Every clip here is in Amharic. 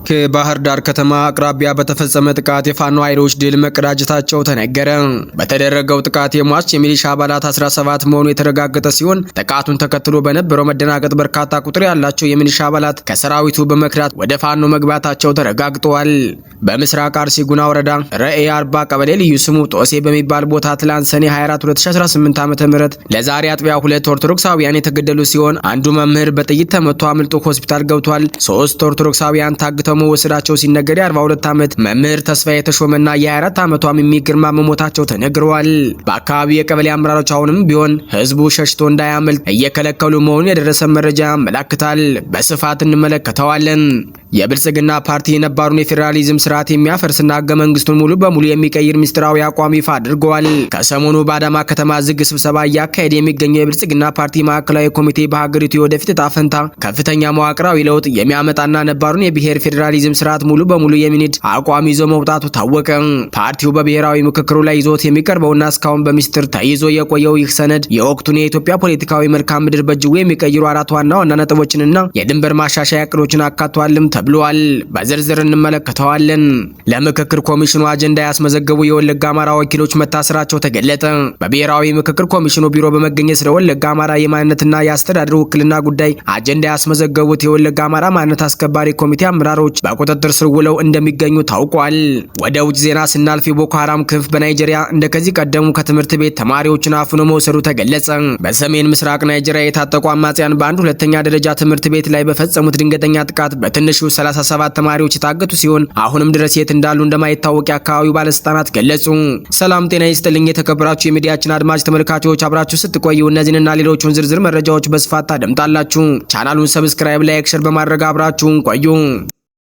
ከባህር ዳር ከተማ አቅራቢያ በተፈጸመ ጥቃት የፋኖ ኃይሎች ድል መቀዳጀታቸው ተነገረ። በተደረገው ጥቃት የሟች የሚሊሻ አባላት 17 መሆኑ የተረጋገጠ ሲሆን ጥቃቱን ተከትሎ በነበረው መደናገጥ በርካታ ቁጥር ያላቸው የሚሊሻ አባላት ከሰራዊቱ በመክዳት ወደ ፋኖ መግባታቸው ተረጋግጧል። በምስራቅ አርሲ ጉና ወረዳ ረኤ 40 ቀበሌ ልዩ ስሙ ጦሴ በሚባል ቦታ ትላንት ሰኔ 24 2018 ዓ.ም ለዛሬ አጥቢያ ሁለት ኦርቶዶክሳውያን የተገደሉ ሲሆን አንዱ መምህር በጥይት ተመቶ አምልጦ ሆስፒታል ገብቷል። ሶስት ኦርቶዶክሳውያን ታግተው መወሰዳቸው ሲነገር የ42 ዓመት መምህር ተስፋዬ ተሾመና የ24 ዓመቷ ሚሚ ግርማ መሞታቸው ተነግረዋል። በአካባቢው የቀበሌ አመራሮች አሁንም ቢሆን ህዝቡ ሸሽቶ እንዳያመልጥ እየከለከሉ መሆኑን የደረሰ መረጃ ያመለክታል። በስፋት እንመለከተዋለን። የብልጽግና ፓርቲ ነባሩን የፌዴራሊዝም ስርዓት የሚያፈርስና ህገ መንግስቱን ሙሉ በሙሉ የሚቀይር ሚስጥራዊ አቋም ይፋ አድርገዋል። ከሰሞኑ በአዳማ ከተማ ዝግ ስብሰባ እያካሄደ የሚገኘው የብልጽግና ፓርቲ ማዕከላዊ ኮሚቴ በሀገሪቱ የወደፊት ዕጣ ፈንታ ከፍተኛ መዋቅራዊ ለውጥ የሚያመጣና ነባሩን የብሔር ፌዴራሊዝም ስርዓት ሙሉ በሙሉ የሚንድ አቋም ይዞ መውጣቱ ታወቀ። ፓርቲው በብሔራዊ ምክክሩ ላይ ይዞት የሚቀርበውና እስካሁን በሚስጥር ተይዞ የቆየው ይህ ሰነድ የወቅቱን የኢትዮጵያ ፖለቲካዊ መልካም ምድር በእጅጉ የሚቀይሩ አራት ዋና ነጥቦችንና የድንበር ማሻሻያ እቅዶችን አካቷልም ተብሏል። በዝርዝር እንመለከተዋለን። ለምክክር ኮሚሽኑ አጀንዳ ያስመዘገቡ የወለጋ አማራ ወኪሎች መታሰራቸው ተገለጠ። በብሔራዊ ምክክር ኮሚሽኑ ቢሮ በመገኘት ስለ ወለጋ አማራ የማንነትና የአስተዳደር ውክልና ጉዳይ አጀንዳ ያስመዘገቡት የወለጋ አማራ ማንነት አስከባሪ ኮሚቴ አመራሮች በቁጥጥር ስር ውለው እንደሚገኙ ታውቋል። ወደ ውጭ ዜና ስናልፍ የቦኮ ሐራም ክንፍ በናይጄሪያ እንደከዚህ ቀደሙ ከትምህርት ቤት ተማሪዎችን አፍኖ መውሰዱ ተገለጸ። በሰሜን ምስራቅ ናይጄሪያ የታጠቁ አማጽያን በአንድ ሁለተኛ ደረጃ ትምህርት ቤት ላይ በፈጸሙት ድንገተኛ ጥቃት በትንሹ 37 ተማሪዎች የታገቱ ሲሆን አሁንም ድረስ የት እንዳሉ እንደማይታወቅ የአካባቢው ባለስልጣናት ገለጹ። ሰላም ጤና ይስጥልኝ የተከበራችሁ የሚዲያችን አድማጭ ተመልካቾች፣ አብራችሁ ስትቆዩ እነዚህንና ሌሎቹን ዝርዝር መረጃዎች በስፋት ታደምጣላችሁ። ቻናሉን ሰብስክራይብ፣ ላይክ፣ ሼር በማድረግ አብራችሁን ቆዩ።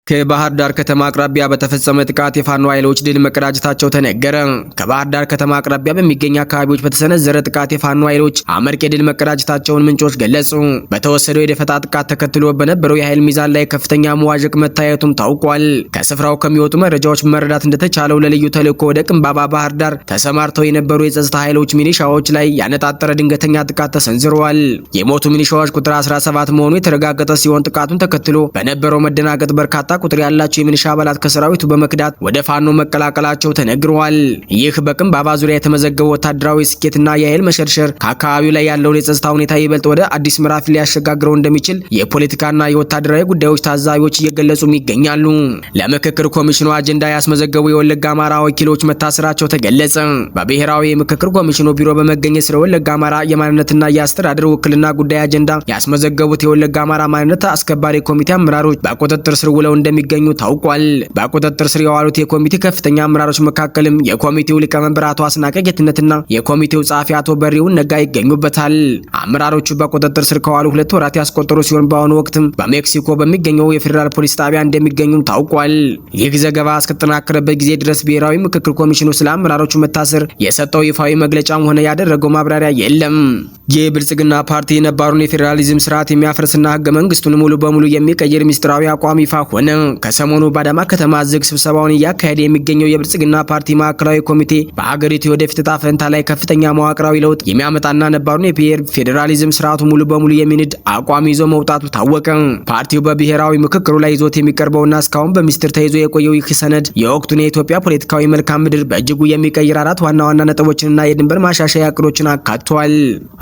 ከባህር ዳር ከተማ አቅራቢያ በተፈጸመ ጥቃት የፋኖ ኃይሎች ድል መቀዳጀታቸው ተነገረ። ከባህር ዳር ከተማ አቅራቢያ በሚገኙ አካባቢዎች በተሰነዘረ ጥቃት የፋኖ ኃይሎች አመርቂ ድል መቀዳጀታቸውን ምንጮች ገለጹ። በተወሰደው የደፈጣ ጥቃት ተከትሎ በነበረው የኃይል ሚዛን ላይ ከፍተኛ መዋዠቅ መታየቱም ታውቋል። ከስፍራው ከሚወጡ መረጃዎች መረዳት እንደተቻለው ለልዩ ተልዕኮ ወደ ቅንባባ ባህር ዳር ተሰማርተው የነበሩ የጸጥታ ኃይሎች ሚሊሻዎች ላይ ያነጣጠረ ድንገተኛ ጥቃት ተሰንዝረዋል። የሞቱ ሚሊሻዎች ቁጥር 17 መሆኑ የተረጋገጠ ሲሆን ጥቃቱን ተከትሎ በነበረው መደናገጥ በርካታ ቁጥር ያላቸው የሚሊሻ አባላት ከሰራዊቱ በመክዳት ወደ ፋኖ መቀላቀላቸው ተነግሯል። ይህ በቅንባባ ዙሪያ የተመዘገበው ወታደራዊ ስኬትና የኃይል መሸርሸር ከአካባቢው ላይ ያለውን የጸጥታ ሁኔታ ይበልጥ ወደ አዲስ ምዕራፍ ሊያሸጋግረው እንደሚችል የፖለቲካና የወታደራዊ ጉዳዮች ታዛቢዎች እየገለጹም ይገኛሉ። ለምክክር ኮሚሽኑ አጀንዳ ያስመዘገቡ የወለጋ አማራ ወኪሎች መታሰራቸው ተገለጸ። በብሔራዊ የምክክር ኮሚሽኑ ቢሮ በመገኘት ስለ ወለጋ አማራ የማንነትና የአስተዳደር ውክልና ጉዳይ አጀንዳ ያስመዘገቡት የወለጋ አማራ ማንነት አስከባሪ ኮሚቴ አመራሮች በቁጥጥር ስር ውለው እንደሚገኙ ታውቋል። በቁጥጥር ስር የዋሉት የኮሚቴ ከፍተኛ አመራሮች መካከልም የኮሚቴው ሊቀመንበር አቶ አስናቀ ጌትነትና የኮሚቴው ጸሐፊ አቶ በሪውን ነጋ ይገኙበታል። አመራሮቹ በቁጥጥር ስር ከዋሉ 2 ወራት ያስቆጠሩ ሲሆን በአሁኑ ወቅትም በሜክሲኮ በሚገኘው የፌዴራል ፖሊስ ጣቢያ እንደሚገኙ ታውቋል። ይህ ዘገባ እስከተጠናከረበት ጊዜ ድረስ ብሔራዊ ምክክር ኮሚሽኑ ስለ አመራሮቹ መታሰር የሰጠው ይፋዊ መግለጫም ሆነ ያደረገው ማብራሪያ የለም። የብልጽግና ፓርቲ ነባሩን የፌዴራሊዝም ስርዓት የሚያፈርስና ህገ መንግስቱን ሙሉ በሙሉ የሚቀይር ሚስጥራዊ አቋም ይፋ ሆነ። ከሰሞኑ በአዳማ ከተማ ዝግ ስብሰባውን እያካሄደ የሚገኘው የብልጽግና ፓርቲ ማዕከላዊ ኮሚቴ በሀገሪቱ የወደፊት ዕጣ ፈንታ ላይ ከፍተኛ መዋቅራዊ ለውጥ የሚያመጣና ነባሩን የብሔር ፌዴራሊዝም ስርዓቱ ሙሉ በሙሉ የሚንድ አቋም ይዞ መውጣቱ ታወቀ። ፓርቲው በብሔራዊ ምክክሩ ላይ ይዞት የሚቀርበውና እስካሁን በሚስጥር ተይዞ የቆየው ይህ ሰነድ የወቅቱን የኢትዮጵያ ፖለቲካዊ መልካም ምድር በእጅጉ የሚቀይር አራት ዋና ነጥቦችንና የድንበር ማሻሻያ እቅዶችን አካቷል።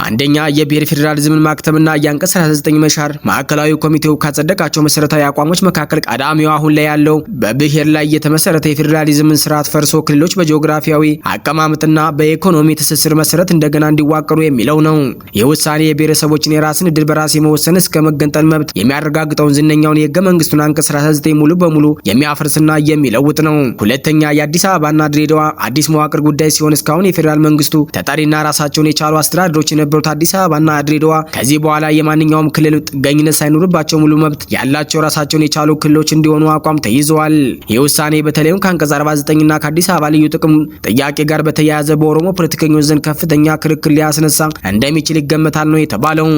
አንደኛ፣ የብሔር ፌዴራሊዝምን ማክተምና የአንቀጽ 39 መሻር። ማዕከላዊ ኮሚቴው ካጸደቃቸው መሰረታዊ አቋሞች መካከል ቀዳሚው አሁን ላይ ያለው በብሔር ላይ የተመሰረተ የፌዴራሊዝምን ስርዓት ፈርሶ ክልሎች በጂኦግራፊያዊ አቀማመጥና በኢኮኖሚ ትስስር መሰረት እንደገና እንዲዋቀሩ የሚለው ነው። ይህ ውሳኔ የብሔረሰቦችን የራስን ዕድል በራስ የመወሰን እስከ መገንጠል መብት የሚያረጋግጠውን ዝነኛውን የህገ መንግስቱን አንቀጽ 39 ሙሉ በሙሉ የሚያፈርስና የሚለውጥ ነው። ሁለተኛ፣ የአዲስ አበባና ድሬዳዋ አዲስ መዋቅር ጉዳይ ሲሆን እስካሁን የፌዴራል መንግስቱ ተጠሪና ራሳቸውን የቻሉ አስተዳደሮች የነበሩት አዲስ አበባና ድሬዳዋ ከዚህ በኋላ የማንኛውም ክልል ጥገኝነት ሳይኖርባቸው ሙሉ መብት ያላቸው ራሳቸውን የቻሉ ክልሎች እንዲሆኑ አቋም ተይዘዋል። ይህ ውሳኔ በተለይም ከአንቀጽ 49 እና ከአዲስ አበባ ልዩ ጥቅም ጥያቄ ጋር በተያያዘ በኦሮሞ ፖለቲከኞች ዘንድ ከፍተኛ ክርክር ሊያስነሳ እንደሚችል ይገመታል ነው የተባለው።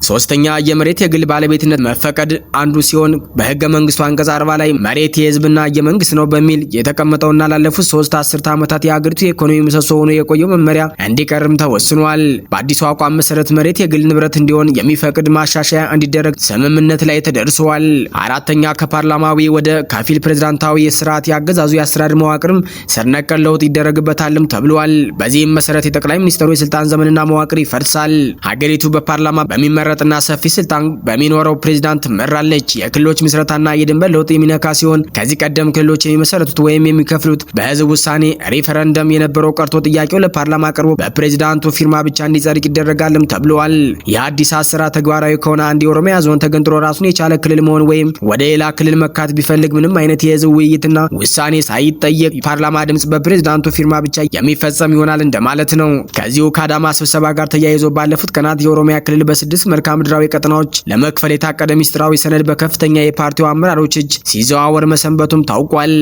ሶስተኛ፣ የመሬት የግል ባለቤትነት መፈቀድ አንዱ ሲሆን በህገ መንግስቱ አንቀጽ 40 ላይ መሬት የህዝብና የመንግስት ነው በሚል የተቀመጠውና ላለፉት 3 አስርተ ዓመታት የሀገሪቱ የኢኮኖሚ ምሰሶ ሆኖ የቆየው መመሪያ እንዲቀርም ተወስኗል። በአዲሱ አቋም መሰረት መሬት የግል ንብረት እንዲሆን የሚፈቅድ ማሻሻያ እንዲደረግ ስምምነት ላይ ተደርሷል። አራተኛ፣ ከፓርላማ ከተቋማዊ ወደ ከፊል ፕሬዝዳንታዊ ስርዓት ያገዛዙ የአስተዳደር መዋቅርም ስር ነቀል ለውጥ ይደረግበታልም ተብሏል። በዚህም መሰረት የጠቅላይ ሚኒስትሩ የስልጣን ዘመንና መዋቅር ይፈርሳል። ሀገሪቱ በፓርላማ በሚመረጥና ሰፊ ስልጣን በሚኖረው ፕሬዝዳንት ትመራለች። የክልሎች ምስረታና የድንበር ለውጥ የሚነካ ሲሆን ከዚህ ቀደም ክልሎች የሚመሰረቱት ወይም የሚከፍሉት በህዝብ ውሳኔ ሪፈረንደም የነበረው ቀርቶ ጥያቄው ለፓርላማ ቀርቦ በፕሬዝዳንቱ ፊርማ ብቻ እንዲጸድቅ ይደረጋልም ተብሏል። የአዲስ አሰራር ተግባራዊ ከሆነ አንድ የኦሮሚያ ዞን ተገንጥሎ ራሱን የቻለ ክልል መሆን ወይም ወደ ሌላ ክልል መካት ቢፈልግ ምንም አይነት የህዝብ ውይይትና ውሳኔ ሳይጠየቅ ፓርላማ ድምጽ በፕሬዝዳንቱ ፊርማ ብቻ የሚፈጸም ይሆናል እንደማለት ነው። ከዚሁ ከአዳማ ስብሰባ ጋር ተያይዞ ባለፉት ቀናት የኦሮሚያ ክልል በ6 መልክዓ ምድራዊ ቀጠናዎች ለመክፈል የታቀደ ሚስጥራዊ ሰነድ በከፍተኛ የፓርቲው አመራሮች እጅ ሲዘዋወር መሰንበቱም ታውቋል።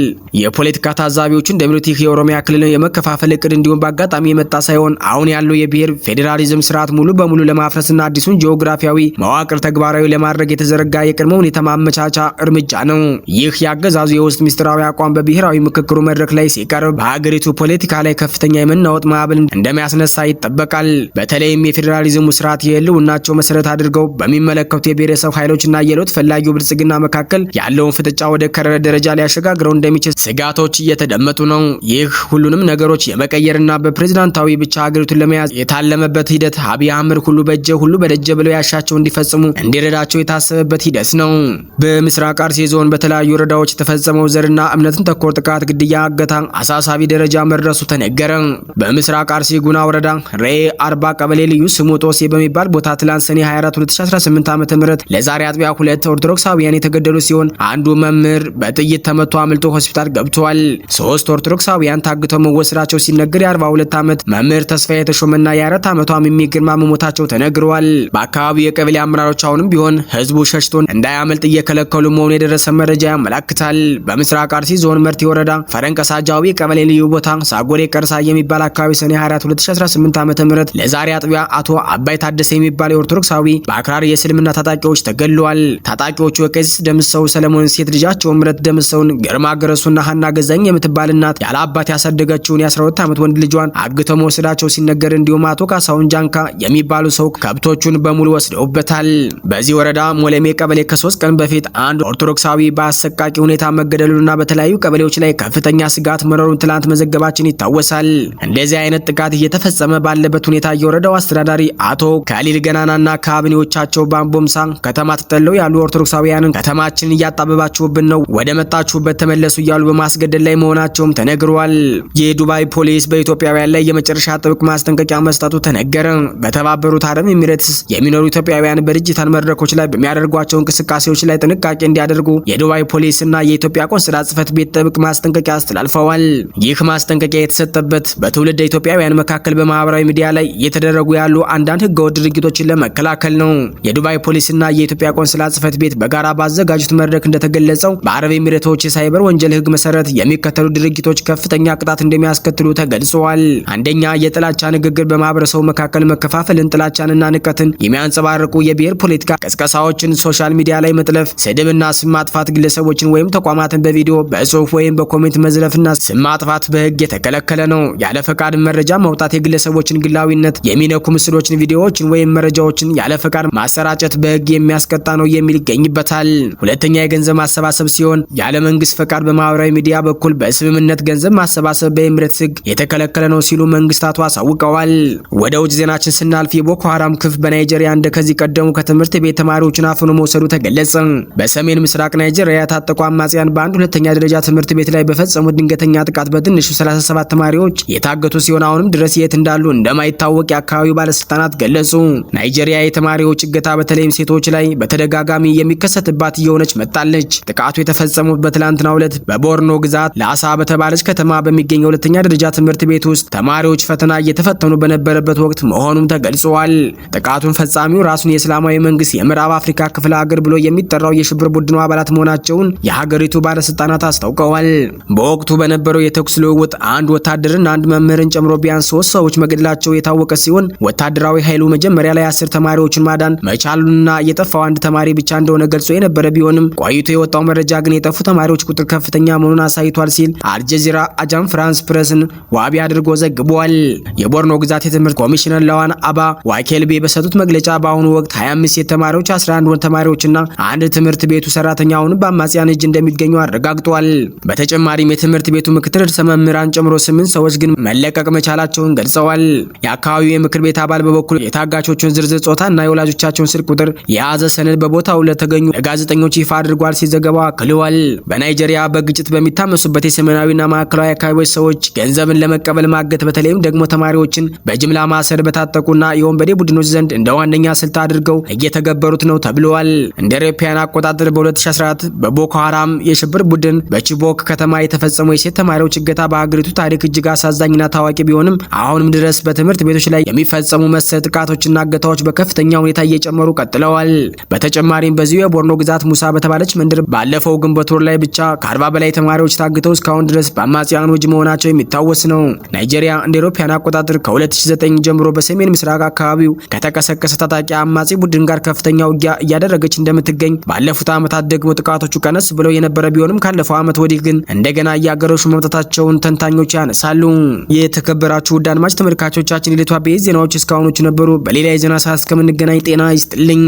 የፖለቲካ ታዛቢዎቹ እንደሚሉት ይህ የኦሮሚያ ክልል የመከፋፈል እቅድ እንዲሁም በአጋጣሚ የመጣ ሳይሆን አሁን ያለው የብሔር ፌዴራሊዝም ስርዓት ሙሉ በሙሉ ለማፍረስና አዲሱን ጂኦግራፊያዊ መዋቅር ተግባራዊ ለማድረግ የተዘረጋ የቅድመ ሁኔታ ማመቻቻ እርምጃ ነው። ይህ የአገዛዙ የውስጥ ሚስጥራዊ አቋም በብሔራዊ ምክክሩ መድረክ ላይ ሲቀርብ በሀገሪቱ ፖለቲካ ላይ ከፍተኛ የመናወጥ ማዕበል እንደሚያስነሳ ይጠበቃል። በተለይም የፌዴራሊዝሙ ስርዓት የህልውናቸው መሰረት አድርገው በሚመለከቱ የብሔረሰብ ኃይሎችና የለውጥ ፈላጊው ብልጽግና መካከል ያለውን ፍጥጫ ወደ ከረረ ደረጃ ሊያሸጋግረው እንደሚችል ስጋቶች እየተደመጡ ነው። ይህ ሁሉንም ነገሮች የመቀየርና በፕሬዝዳንታዊ ብቻ ሀገሪቱን ለመያዝ የታለመበት ሂደት አብይ አህመድ ሁሉ በእጀ ሁሉ በደጀ ብለው ያሻቸው እንዲፈጽሙ እንዲረዳቸው የታሰበበት ሂደት ነው። በምስራቅ አርሲ ዞን በተለያዩ ወረዳዎች የተፈጸመው ዘርና እምነትን ተኮር ጥቃት፣ ግድያ፣ እገታ አሳሳቢ ደረጃ መድረሱ ተነገረ። በምስራቅ አርሲ ጉና ወረዳ ሬ 40 ቀበሌ ልዩ ስሙ ጦሴ በሚባል ቦታ ትላንት ሰኔ 24 2018 ዓ.ም ለዛሬ አጥቢያ 2 ኦርቶዶክሳውያን የተገደሉ ሲሆን አንዱ መምህር በጥይት ተመቶ አምልጦ ሆስፒታል ገብቷል። 3 ኦርቶዶክሳውያን ታግተው መወሰዳቸው ሲነገር የ42 ዓመት መምህር ተስፋዬ የተሾመና የ4 ዓመቷ ሚሚግርማ መሞታቸው ተነግረዋል። በአካባቢው የቀበሌ አመራሮች አሁንም ቢሆን ህዝቡ ሸሽቶ እንዳያመልጥ እየከለከሉ መሆኑ የደረሰ መረጃ ያመለክታል። በምስራቅ አርሲ ዞን መርቲ ወረዳ ፈረንቀሳ ጃዊ ቀበሌ ልዩ ቦታ ሳጎሬ ቀርሳ የሚባል አካባቢ ሰኔ 24 2018 ዓ.ም ለዛሬ አጥቢያ አቶ አባይ ታደሰ የሚባል የኦርቶዶክሳዊ በአክራሪ የእስልምና ታጣቂዎች ተገድለዋል። ታጣቂዎቹ የቄስ ደምሰው ሰለሞን ሴት ልጃቸው ምረት ደምሰውን ግርማ ገረሱና ሀና ገዛኝ የምትባል እናት ያለ አባት ያሳደገችውን የ12 ዓመት ወንድ ልጇን አግተው መወሰዳቸው ሲነገር እንዲሁም አቶ ካሳውን ጃንካ የሚባሉ ሰው ከብቶቹን በሙሉ ወስደውበታል። በዚህ ወረዳ ሞለሜ ቀበሌ ከ3 ቀን በፊት አንድ ኦርቶዶክሳዊ በአሰቃቂ ሁኔታ መገደሉና በተለያዩ ቀበሌዎች ላይ ከፍተኛ ስጋት መኖሩን ትላንት መዘገባችን ይታወሳል። እንደዚህ አይነት ጥቃት እየተፈጸመ ባለበት ሁኔታ የወረዳው አስተዳዳሪ አቶ ካሊል ገናናና ካቢኔዎቻቸው በአምቦምሳ ከተማ ተጠለው ያሉ ኦርቶዶክሳውያንን ከተማችን እያጣበባችሁብን ነው፣ ወደ መጣችሁበት ተመለሱ እያሉ በማስገደድ ላይ መሆናቸውም ተነግሯል። የዱባይ ፖሊስ በኢትዮጵያውያን ላይ የመጨረሻ ጥብቅ ማስጠንቀቂያ መስጠቱ ተነገረ። በተባበሩት አረብ ኤሚሬትስ የሚኖሩ ኢትዮጵያውያን በዲጂታል መድረኮች ላይ በሚያደርጓቸው እንቅስቃሴዎች ላይ ጥንቃቄ እንዲያደርጉ የዱባይ ፖሊስና የኢትዮጵያ ቆንስላ ጽሕፈት ቤት ጥብቅ ማስጠንቀቂያ አስተላልፈዋል። ይህ ማስጠንቀቂያ የተሰጠበት በትውልደ ኢትዮጵያውያን መካከል በማህበራዊ ሚዲያ ላይ እየተደረጉ ያሉ አንዳንድ ህገወጥ ድርጊቶችን ለመከላከል ነው። የዱባይ ፖሊስና የኢትዮጵያ ቆንስላ ጽሕፈት ቤት በጋራ ባዘጋጁት መድረክ እንደተገለጸው በአረብ ኤሚሬቶች የሳይበር ወንጀል ህግ መሰረት የሚከተሉ ድርጊቶች ከፍተኛ ቅጣት እንደሚያስከትሉ ተገልጸዋል። አንደኛ፣ የጥላቻ ንግግር በማህበረሰቡ መካከል መከፋፈልን፣ ጥላቻንና ንቀትን የሚያንጸባርቁ የብሔር ፖለቲካ ቅስቀሳዎችን ሶሻል ሚዲያ ላይ መጥለፍ፣ ስድብና ስም ማጥፋት፣ ግለሰቦችን ወይም ተቋማትን በቪዲዮ በጽሁፍ ወይም በኮሜንት መዝለፍና ስም ማጥፋት በህግ የተከለከለ ነው። ያለ ፈቃድ መረጃ ማውጣት፣ የግለሰቦችን ግላዊነት የሚነኩ ምስሎችን፣ ቪዲዮዎችን ወይም መረጃዎችን ያለ ፈቃድ ማሰራጨት በህግ የሚያስቀጣ ነው የሚል ይገኝበታል። ሁለተኛ፣ የገንዘብ ማሰባሰብ ሲሆን ያለ መንግስት ፈቃድ በማህበራዊ ሚዲያ በኩል በስምምነት ገንዘብ ማሰባሰብ በኤሚሬትስ ህግ የተከለከለ ነው ሲሉ መንግስታቱ አሳውቀዋል። ወደ ውጭ ዜናችን ስናልፍ የቦኮ ሐራም ክንፍ በናይጄሪያ እንደ ከዚህ ቀደሙ ከትምህርት ቤት ተማሪዎችን አፍኖ መውሰዱ ተገለጸ። በሰሜን ምስራቅ ናይጄሪያ የታጠቁ አማጽያን በአንድ ሁለተኛ ደረጃ ትምህርት ቤት ላይ በፈጸሙት ድንገተኛ ጥቃት በትንሹ 37 ተማሪዎች የታገቱ ሲሆን አሁንም ድረስ የት እንዳሉ እንደማይታወቅ የአካባቢው ባለስልጣናት ገለጹ። ናይጄሪያ የተማሪዎች እገታ በተለይም ሴቶች ላይ በተደጋጋሚ የሚከሰትባት እየሆነች መጣለች። ጥቃቱ የተፈጸመው በትላንትናው ዕለት በቦርኖ ግዛት ላሳ በተባለች ከተማ በሚገኘው ሁለተኛ ደረጃ ትምህርት ቤት ውስጥ ተማሪዎች ፈተና እየተፈተኑ በነበረበት ወቅት መሆኑም ተገልጿል። ጥቃቱን ፈጻሚው ራሱን የእስላማዊ መንግስት የምዕራብ አፍሪካ ክፍለ ሀገር ብሎ የሚጠራው የሽብር ቡድኑ አባላት መሆናቸውን የሀገሪቱ ባለስልጣናት አስታውቀዋል። በወቅቱ በነበረው የተኩስ ልውውጥ አንድ ወታደርና አንድ መምህርን ጨምሮ ቢያንስ 3 ሰዎች መገደላቸው የታወቀ ሲሆን ወታደራዊ ኃይሉ መጀመሪያ ላይ 10 ተማሪዎችን ማዳን መቻሉንና የጠፋው አንድ ተማሪ ብቻ እንደሆነ ገልጾ የነበረ ቢሆንም ቆይቶ የወጣው መረጃ ግን የጠፉ ተማሪዎች ቁጥር ከፍተኛ መሆኑን አሳይቷል ሲል አልጀዚራ አጃን ፍራንስ ፕሬስን ዋቢ አድርጎ ዘግቧል። የቦርኖ ግዛት የትምህርት ኮሚሽነር ለዋን አባ ዋኬልቤ በሰጡት መግለጫ በአሁኑ ወቅት 25 ሴት ተማሪዎች፣ 11 ወንድ ተማሪዎችና አንድ ትምህርት ቤቱ ሰራተኛ አሁንም በአማጽያን እጅ እንደሚገኙ አረጋግጧል። በተጨማሪም የትምህርት ቤቱ ምክትል ርዕሰ መምህራን ጨምሮ 8 ሰዎች ግን መለቀቅ መቻላቸውን ገልጸዋል። የአካባቢው የምክር ቤት አባል በበኩሉ የታጋቾቹን ዝርዝር ጾታና የወላጆቻቸውን ስልክ ቁጥር የያዘ ሰነድ በቦታው ለተገኙ ለጋዜጠኞች ይፋ አድርጓል ሲል ዘገባው አክሏል። በናይጄሪያ በግጭት በሚታመሱበት የሰሜናዊና ማዕከላዊ አካባቢዎች ሰዎች ገንዘብን ለመቀበል ማገት፣ በተለይም ደግሞ ተማሪዎችን በጅምላ ማሰር በታጠቁና የወንበዴ ቡድኖች ዘንድ እንደ ዋነኛ ስልት አድርገው እየተገበሩት ነው ተብሏል። እንደ አውሮፓውያን አቆጣጠር በ2014 በቦኮ ሐራም የሽብር ቡድን በቺቦክ ከተማ የተፈጸመው የሴት ተማሪዎች እገታ በሀገሪቱ ታሪክ እጅግ አሳዛኝና ታዋቂ ቢሆንም አሁንም ድረስ በትምህርት ቤቶች ላይ የሚፈጸሙ መሰል ጥቃቶችና እገታዎች በከፍተኛ ሁኔታ እየጨመሩ ቀጥለዋል። በተጨማሪም በዚሁ የቦርኖ ግዛት ሙሳ በተባለች መንደር ባለፈው ግንቦት ወር ላይ ብቻ ከ40 በላይ ተማሪዎች ታግተው እስካሁን ድረስ በአማጽያኑ እጅ መሆናቸው የሚታወስ ነው። ናይጄሪያ እንደ አውሮፓውያን አቆጣጠር ከ2009 ጀምሮ በሰሜን ምስራቅ አካባቢው ከተቀሰቀሰ ታጣቂ አማጺ ቡድን ጋር ከፍተኛ ውጊያ እያደረገች እንደምትገኝ፣ ባለፉት ዓመታት ደግሞ ጥቃቶቹ ቀነስ ብለው የነበረ ቢሆንም ካለፈው ዓመት ወዲህ ግን እንደገና እያገረሹ መምጣታቸውን ተንታኞች ያነሳሉ። የተከበራችሁ ውድ አድማጭ ተመልካቾቻችን የዕለቱ አበይት ዜናዎች እስካሁኖቹ ነበሩ። በሌላ የዜና ሰዓት እስከምንገናኝ ጤና ይስጥልኝ።